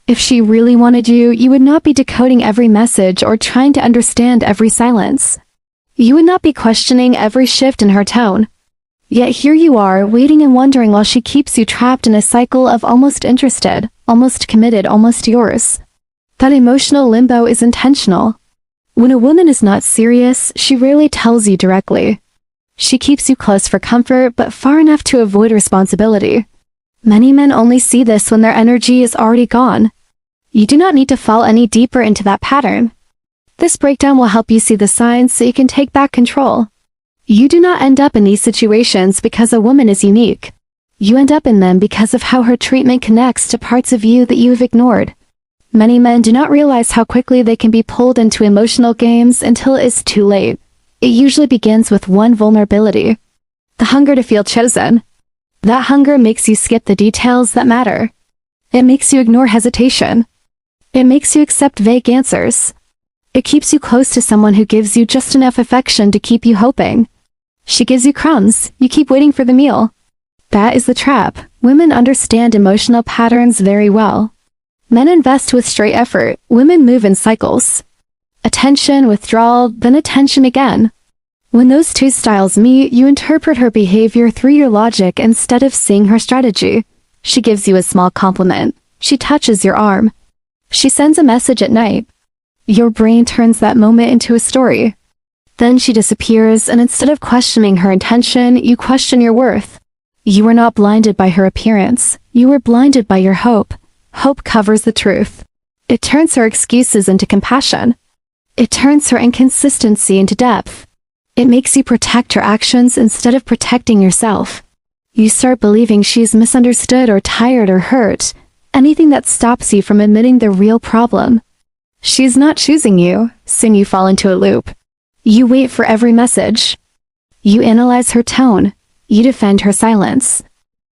If she really wanted you, you would not be decoding every message or trying to understand every silence. You would not be questioning every shift in her tone. Yet here you are, waiting and wondering while she keeps you trapped in a cycle of almost interested, almost committed, almost yours. That emotional limbo is intentional. When a woman is not serious, she rarely tells you directly. She keeps you close for comfort, but far enough to avoid responsibility. Many men only see this when their energy is already gone. You do not need to fall any deeper into that pattern. This breakdown will help you see the signs so you can take back control. You do not end up in these situations because a woman is unique. You end up in them because of how her treatment connects to parts of you that you have ignored. Many men do not realize how quickly they can be pulled into emotional games until it is too late. It usually begins with one vulnerability: the hunger to feel chosen. That hunger makes you skip the details that matter. It makes you ignore hesitation. It makes you accept vague answers. It keeps you close to someone who gives you just enough affection to keep you hoping. She gives you crumbs, you keep waiting for the meal. That is the trap. Women understand emotional patterns very well. Men invest with straight effort, women move in cycles. Attention, withdrawal, then attention again. When those two styles meet, you interpret her behavior through your logic instead of seeing her strategy. She gives you a small compliment. She touches your arm. She sends a message at night. Your brain turns that moment into a story. Then she disappears, and instead of questioning her intention, you question your worth. You were not blinded by her appearance. You were blinded by your hope. Hope covers the truth. It turns her excuses into compassion. It turns her inconsistency into depth. It makes you protect her actions instead of protecting yourself. You start believing she is misunderstood or tired or hurt, anything that stops you from admitting the real problem. She is not choosing you. Soon you fall into a loop. You wait for every message. You analyze her tone. You defend her silence.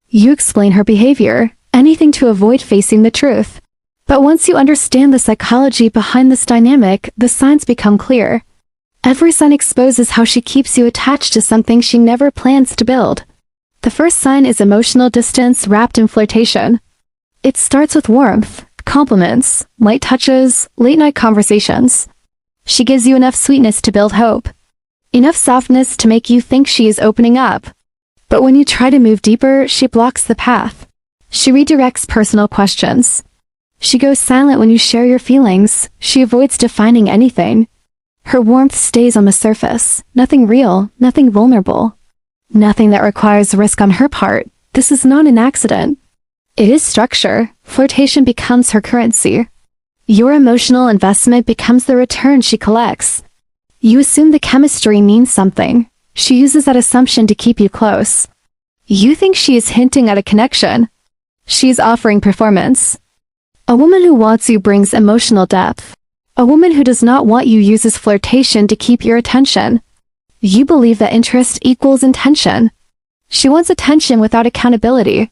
You explain her behavior, anything to avoid facing the truth. But once you understand the psychology behind this dynamic, the signs become clear. Every sign exposes how she keeps you attached to something she never plans to build. The first sign is emotional distance wrapped in flirtation. It starts with warmth, compliments, light touches, late-night conversations. She gives you enough sweetness to build hope. Enough softness to make you think she is opening up. But when you try to move deeper, she blocks the path. She redirects personal questions. She goes silent when you share your feelings. She avoids defining anything. Her warmth stays on the surface. Nothing real, nothing vulnerable. Nothing that requires risk on her part. This is not an accident. It is structure. Flirtation becomes her currency. Your emotional investment becomes the return she collects. You assume the chemistry means something. She uses that assumption to keep you close. You think she is hinting at a connection. She is offering performance. A woman who wants you brings emotional depth. A woman who does not want you uses flirtation to keep your attention. You believe that interest equals intention. She wants attention without accountability.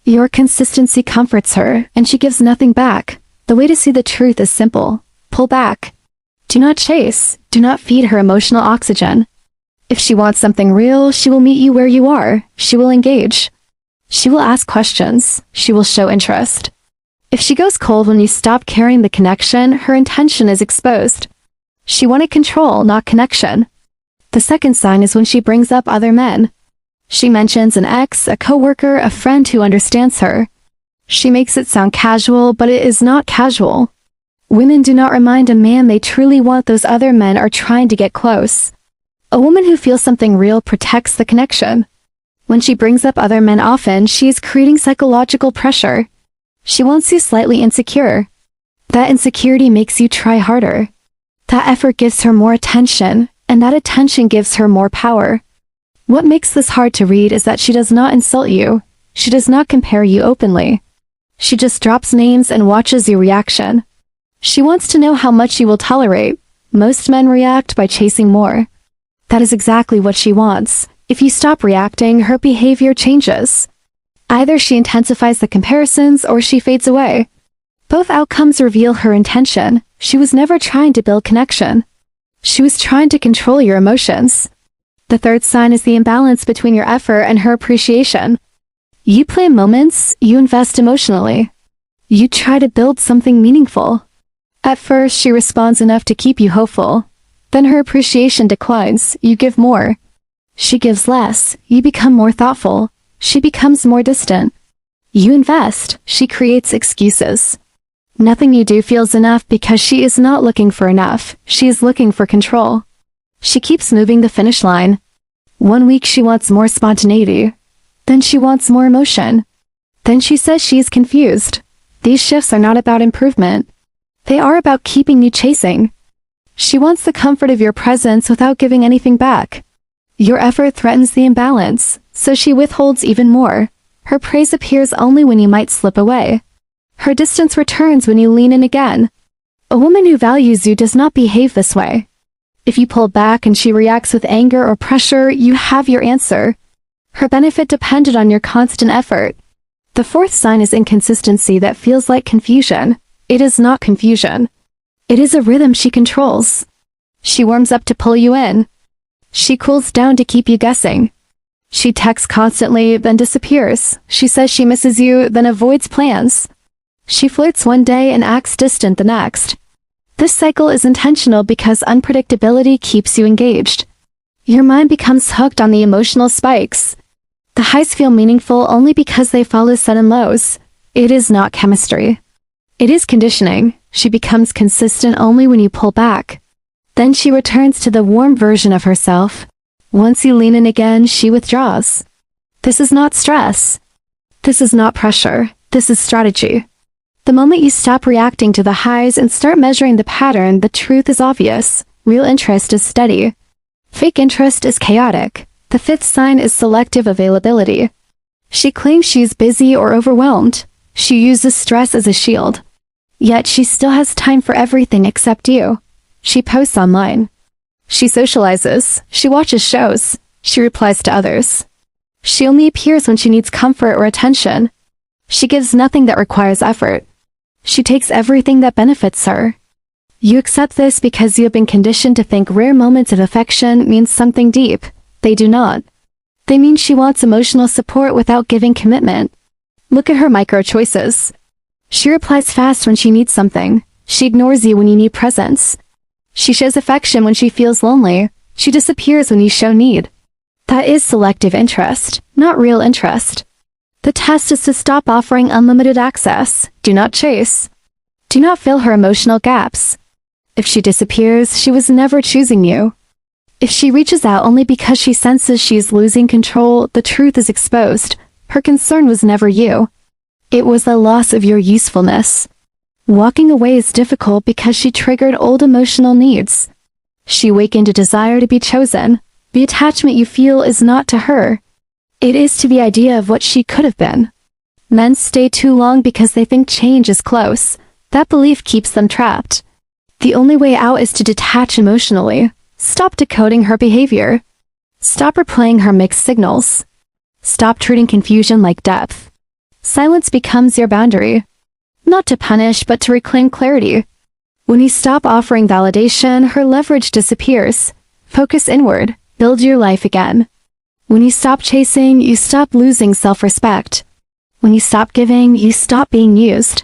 Your consistency comforts her, and she gives nothing back. The way to see the truth is simple. Pull back. Do not chase. Do not feed her emotional oxygen. If she wants something real, she will meet you where you are. She will engage. She will ask questions. She will show interest. If she goes cold when you stop carrying the connection, her intention is exposed. She wanted control, not connection. The second sign is when she brings up other men. She mentions an ex, a coworker, a friend who understands her. She makes it sound casual, but it is not casual. Women do not remind a man they truly want those other men are trying to get close. A woman who feels something real protects the connection. When she brings up other men often, she is creating psychological pressure. She wants you slightly insecure. That insecurity makes you try harder. That effort gives her more attention, and that attention gives her more power. What makes this hard to read is that she does not insult you. She does not compare you openly. She just drops names and watches your reaction. She wants to know how much you will tolerate. Most men react by chasing more. That is exactly what she wants. If you stop reacting, her behavior changes. Either she intensifies the comparisons or she fades away. Both outcomes reveal her intention. She was never trying to build connection. She was trying to control your emotions. The third sign is the imbalance between your effort and her appreciation. You plan moments, you invest emotionally. You try to build something meaningful. At first, she responds enough to keep you hopeful. Then her appreciation declines, you give more. She gives less, you become more thoughtful. She becomes more distant. You invest, she creates excuses. Nothing you do feels enough because she is not looking for enough, she is looking for control. She keeps moving the finish line. One week she wants more spontaneity. Then she wants more emotion. Then she says she is confused. These shifts are not about improvement. They are about keeping you chasing. She wants the comfort of your presence without giving anything back. Your effort threatens the imbalance, so she withholds even more. Her praise appears only when you might slip away. Her distance returns when you lean in again. A woman who values you does not behave this way. If you pull back and she reacts with anger or pressure, you have your answer. Her benefit depended on your constant effort. The fourth sign is inconsistency that feels like confusion. It is not confusion. It is a rhythm she controls. She warms up to pull you in. She cools down to keep you guessing. She texts constantly, then disappears. She says she misses you, then avoids plans. She flirts one day and acts distant the next. This cycle is intentional because unpredictability keeps you engaged. Your mind becomes hooked on the emotional spikes. The highs feel meaningful only because they follow sudden lows. It is not chemistry. It is conditioning. She becomes consistent only when you pull back. Then she returns to the warm version of herself. Once you lean in again, she withdraws. This is not stress. This is not pressure. This is strategy. The moment you stop reacting to the highs and start measuring the pattern, the truth is obvious. Real interest is steady. Fake interest is chaotic. The fifth sign is selective availability. She claims she is busy or overwhelmed. She uses stress as a shield. Yet she still has time for everything except you. She posts online. She socializes. She watches shows. She replies to others. She only appears when she needs comfort or attention. She gives nothing that requires effort. She takes everything that benefits her. You accept this because you have been conditioned to think rare moments of affection means something deep. They do not. They mean she wants emotional support without giving commitment. Look at her micro choices. She replies fast when she needs something. She ignores you when you need presence. She shows affection when she feels lonely. She disappears when you show need. That is selective interest, not real interest. The test is to stop offering unlimited access. Do not chase. Do not fill her emotional gaps. If she disappears, she was never choosing you. If she reaches out only because she senses she is losing control, the truth is exposed. Her concern was never you. It was the loss of your usefulness. Walking away is difficult because she triggered old emotional needs. She awakened a desire to be chosen. The attachment you feel is not to her. It is to the idea of what she could have been. Men stay too long because they think change is close. That belief keeps them trapped. The only way out is to detach emotionally. Stop decoding her behavior. Stop replaying her mixed signals. Stop treating confusion like depth. Silence becomes your boundary. Not to punish, but to reclaim clarity. When you stop offering validation, her leverage disappears. Focus inward. Build your life again. When you stop chasing, you stop losing self-respect. When you stop giving, you stop being used.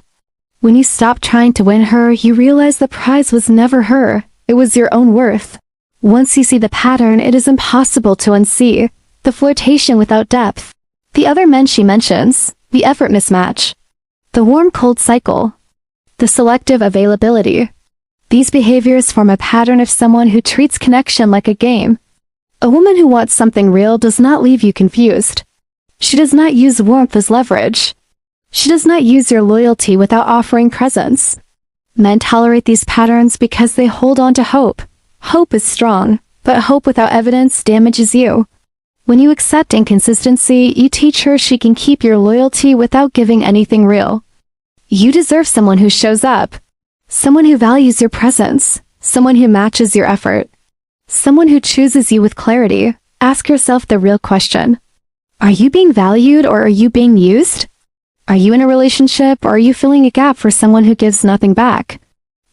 When you stop trying to win her, you realize the prize was never her. It was your own worth. Once you see the pattern, it is impossible to unsee. The flirtation without depth. The other men she mentions. The effort mismatch. The warm-cold cycle. The selective availability. These behaviors form a pattern of someone who treats connection like a game. A woman who wants something real does not leave you confused. She does not use warmth as leverage. She does not use your loyalty without offering presence. Men tolerate these patterns because they hold on to hope. Hope is strong, but hope without evidence damages you. When you accept inconsistency, you teach her she can keep your loyalty without giving anything real. You deserve someone who shows up. Someone who values your presence. Someone who matches your effort. Someone who chooses you with clarity. Ask yourself the real question. Are you being valued or are you being used? Are you in a relationship or are you filling a gap for someone who gives nothing back?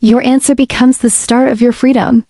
Your answer becomes the start of your freedom.